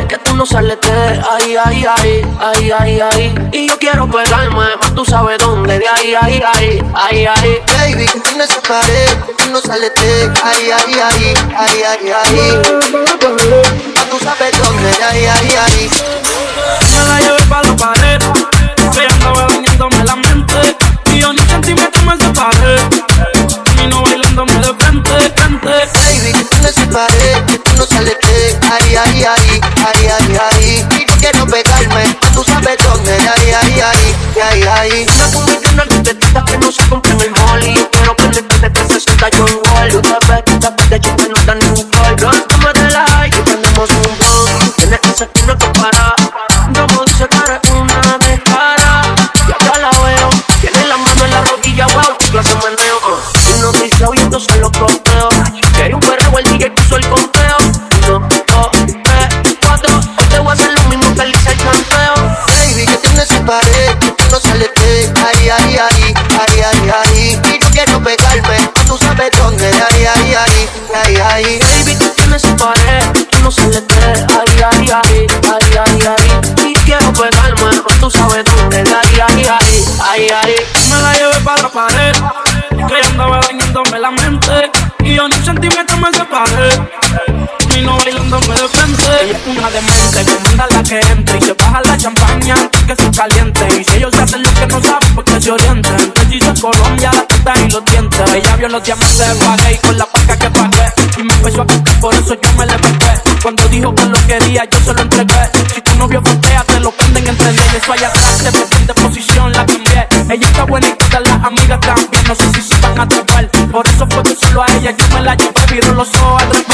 que tú no sales de ahí, ahí, ahí, ahí, ahí, ahí. Y yo quiero pegarme, más tú sabes dónde, de ahí, ahí, ahí, ahí, ahí. Baby, que tú no esa pared, que tú no sales de ahí, ahí, ahí, ahí, ahí, ahí. Más tú sabes dónde, de ahí, ahí, ahí. Me la llevé pa' la pared, que ella andaba dañándome la mente. Y yo ni centímetro me separé, termino bailándome de frente, frente. Baby, que tú no esa pared, que tú no sales de ahí, ahí, ahí, ahí, ahí, ahí. Y yo quiero pegarme, más tú sabes dónde, de ahí, ahí, ahí, ahí, ahí. Una convirtión en arquitecta que no se compra en el mall. Y yo quiero que le quede que se sienta yo en wall. Tú te ves, de chiste no dan ni un call. Girl, tómate la high y prendemos un blunt. Tienes ese estilo que para. Como dice que eres una descara. Y acá la veo, tiene la mano en la rodilla, wow, clase meneo. Y no dice oyendo son los croteos. Quiere un perreo, el DJ puso el conteo. 1, 2, 3, 4. Hoy te voy a hacer lo mismo que él hice el canteo. Baby, que tú no esa pared, que tú no sales de ahí, ahí, ahí, ahí, ahí, ahí. Y yo quiero pegarme, más tú sabes dónde, de ahí, ahí, ahí, ahí, ahí. Baby, tú tienes su pared, tú no sales de ahí, ahí, ahí, ahí, ahí, ahí. Y quiero pegarme, no tú sabes dónde, de ahí, ahí, ahí, ahí, ahí. Me la llevé pa' la pared, que ella andaba dañándome la mente. Y yo ni un centímetro me separé, termino bailándome de frente. Ella es una demente, que manda la que entre y se baja la champaña antes que se caliente. Y si ellos hacen lo que no saben, pues que se orienten. Que hizo Colombia, la teta y los dientes. Ella vio los diamantes de pagué y con la paca que pagué. Y me empezó a quitar, por eso yo me le pegué. Cuando dijo que lo quería, yo se lo entregué. Si tu novio frontea, te lo prenden en tren. Y eso allá atrás, se meten de posición, la cambié. Ella está buena y todas las amigas también. No sé si se van a atrapar, por eso fue que solo a ella yo me la llevé. Viro los ojos al revés.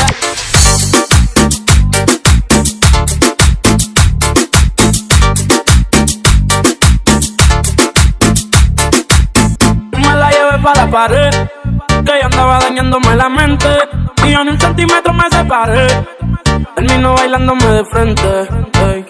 Me la llevé pa' la pared, que ella andaba dañándome la mente. Y yo ni un centímetro me separé, termino bailándome de frente, ey.